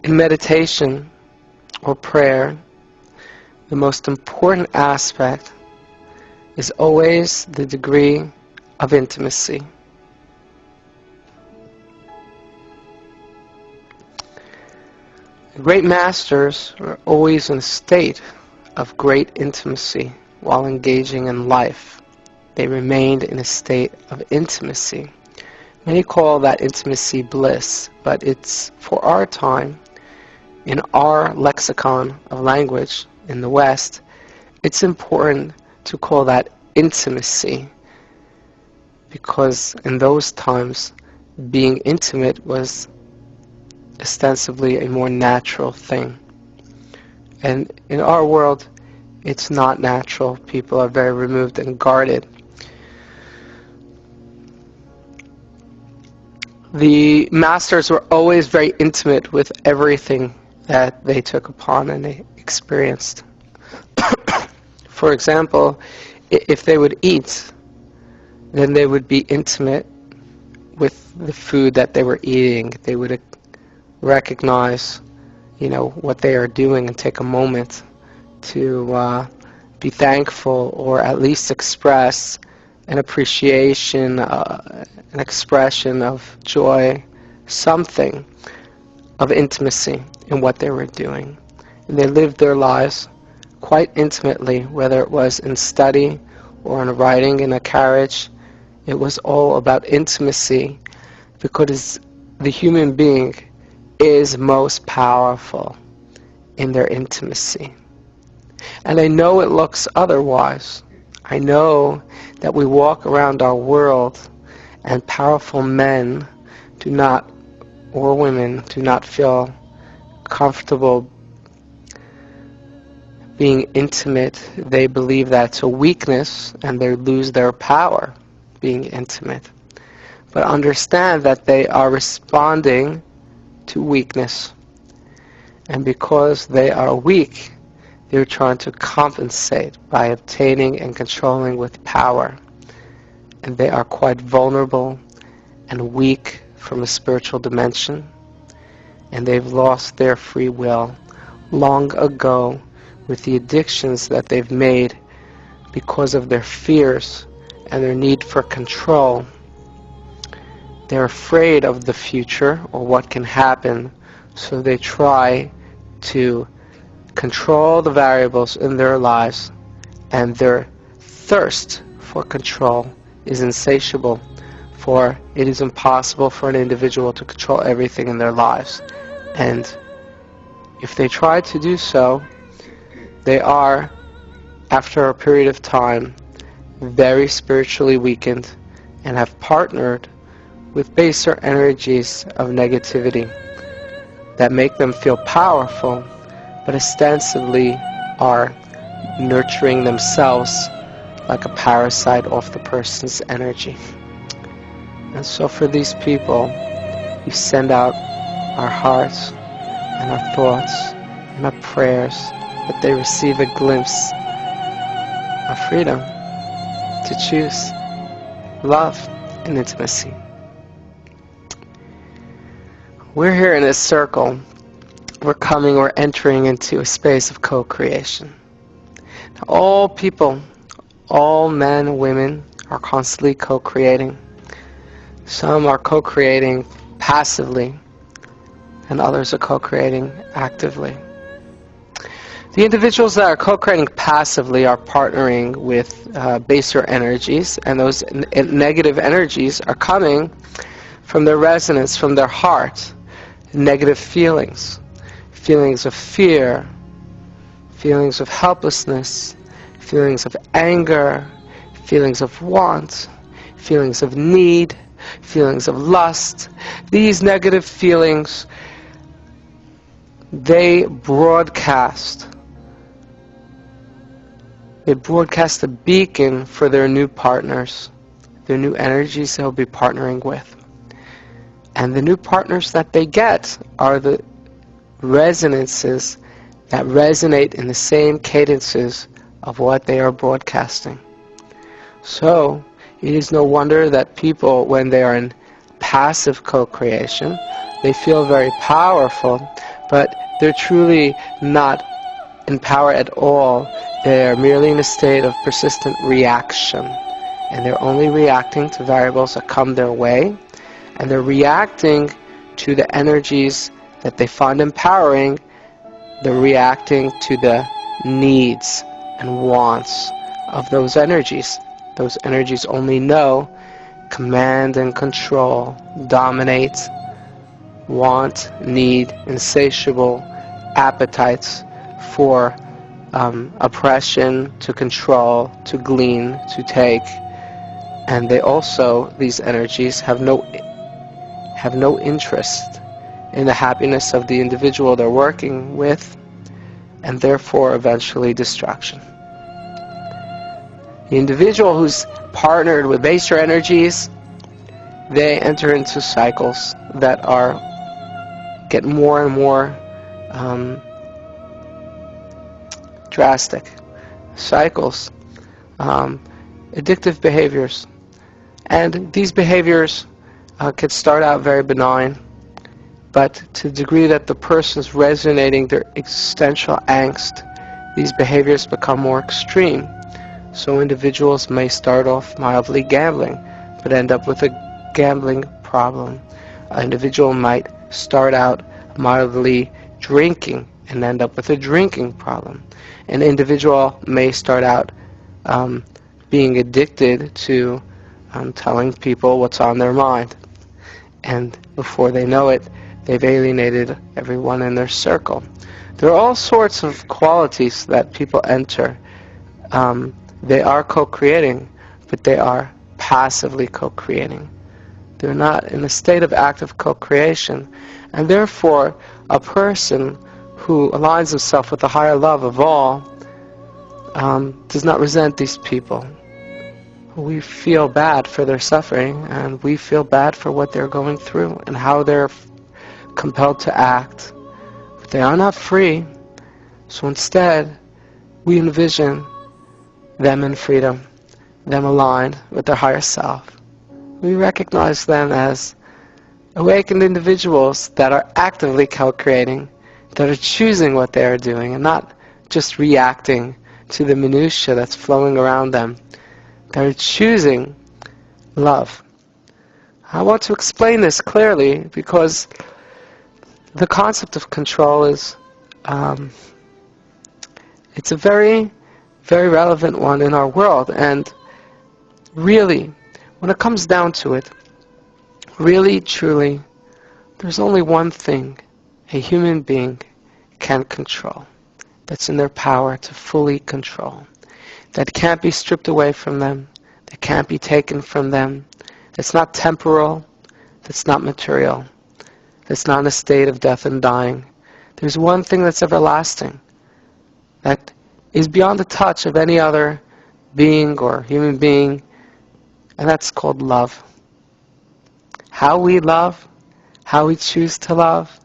In meditation or prayer, the most important aspect is always the degree of intimacy. The great masters are always in a state of great intimacy while engaging in life. They remained in a state of intimacy. Many call that intimacy bliss, but it's for our time, in our lexicon of language in the West, it's important to call that intimacy, because in those times, being intimate was ostensibly a more natural thing. And in our world, it's not natural. People are very removed and guarded. The masters were always very intimate with everything that they took upon and they experienced. For example, if they would eat, then they would be intimate with the food that they were eating. They would recognize, what they are doing and take a moment to be thankful, or at least express an appreciation, an expression of joy, something of intimacy in what they were doing. And they lived their lives quite intimately, whether it was in study or in riding in a carriage. It was all about intimacy, because the human being is most powerful in their intimacy. And I know it looks otherwise. I know that we walk around our world and powerful men do not, or women, do not feel comfortable being intimate. They believe that's a weakness and they lose their power being intimate. But understand that they are responding to weakness. And because they are weak, they're trying to compensate by obtaining and controlling with power. And they are quite vulnerable and weak from a spiritual dimension. And they've lost their free will long ago with the addictions that they've made because of their fears and their need for control. They're afraid of the future or what can happen, so they try to control the variables in their lives, and their thirst for control is insatiable, for it is impossible for an individual to control everything in their lives. And if they try to do so, they are, after a period of time, very spiritually weakened and have partnered with baser energies of negativity that make them feel powerful, but ostensibly are nurturing themselves like a parasite off the person's energy. And so for these people, we send out our hearts and our thoughts and our prayers that they receive a glimpse of freedom to choose love and intimacy. We're here in this circle. We're entering into a space of co-creation. Now, all people, all men and women are constantly co-creating. Some are co-creating passively, and others are co-creating actively. The individuals that are co-creating passively are partnering with baser energies, and those negative energies are coming from their resonance, from their heart. Negative feelings of fear, feelings of helplessness, feelings of anger, feelings of want, feelings of need, feelings of lust. These negative feelings, they broadcast a beacon for their new partners, their new energies they'll be partnering with. And the new partners that they get are the resonances that resonate in the same cadences of what they are broadcasting. So, it is no wonder that people, when they are in passive co-creation. They feel very powerful, but they're truly not in power at all. They are merely in a state of persistent reaction, and they're only reacting to variables that come their way, and they're reacting to the energies that they find empowering. They're reacting to the needs and wants of those energies. Those energies only know command and control, dominate, want, need, insatiable appetites for oppression, to control, to glean, to take. And they also, these energies, have no interest in the happiness of the individual they're working with, and therefore eventually destruction. The individual who's partnered with baser energies, they enter into cycles that get more and more drastic. Cycles, addictive behaviors. And these behaviors could start out very benign, but to the degree that the person is resonating their existential angst, these behaviors become more extreme. So individuals may start off mildly gambling, but end up with a gambling problem. An individual might start out mildly drinking and end up with a drinking problem. An individual may start out being addicted to telling people what's on their mind. And before they know it, they've alienated everyone in their circle. There are all sorts of qualities that people enter. They are co-creating, but they are passively co-creating. They're not in a state of active co-creation. And therefore, a person who aligns himself with the higher love of all does not resent these people. We feel bad for their suffering, and we feel bad for what they're going through and how they're compelled to act. But they are not free. So instead, we envision them in freedom, them aligned with their higher self. We recognize them as awakened individuals that are actively co-creating, that are choosing what they are doing and not just reacting to the minutiae that's flowing around them. They're choosing love. I want to explain this clearly because the concept of control is it's a very, very relevant one in our world. And really, when it comes down to it, really, truly, there's only one thing a human being can control, that's in their power to fully control, that can't be stripped away from them, that can't be taken from them, that's not temporal, that's not material, that's not in a state of death and dying. There's one thing that's everlasting, that is beyond the touch of any other being or human being, and that's called love. How we love, how we choose to love,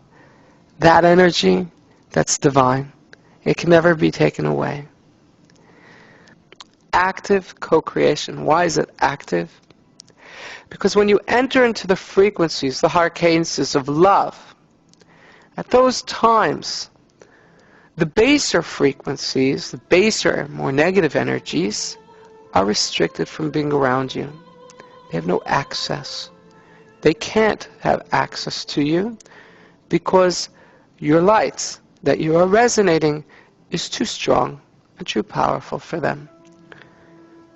that energy, that's divine. It can never be taken away. Active co-creation. Why is it active? Because when you enter into the frequencies, the higher cadences of love, at those times, the baser frequencies, the baser, more negative energies, are restricted from being around you. They have no access. They can't have access to you because your light that you are resonating is too strong and too powerful for them.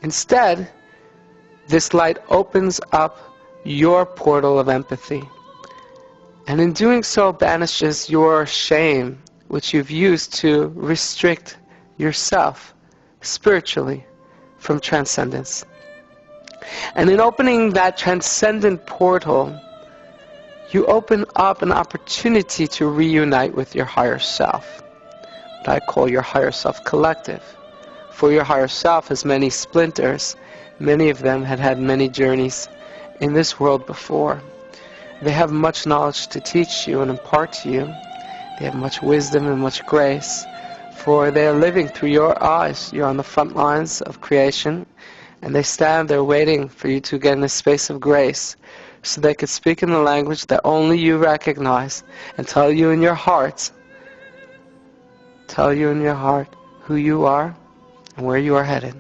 Instead, this light opens up your portal of empathy, and in doing so banishes your shame, which you've used to restrict yourself spiritually from transcendence. And in opening that transcendent portal, you open up an opportunity to reunite with your higher self, what I call your higher self collective. For your higher self has many splinters. Many of them had had many journeys in this world before. They have much knowledge to teach you and impart to you. They have much wisdom and much grace, for they are living through your eyes. You're on the front lines of creation, and they stand there waiting for you to get in a space of grace so they could speak in the language that only you recognize and tell you in your heart who you are and where you are headed.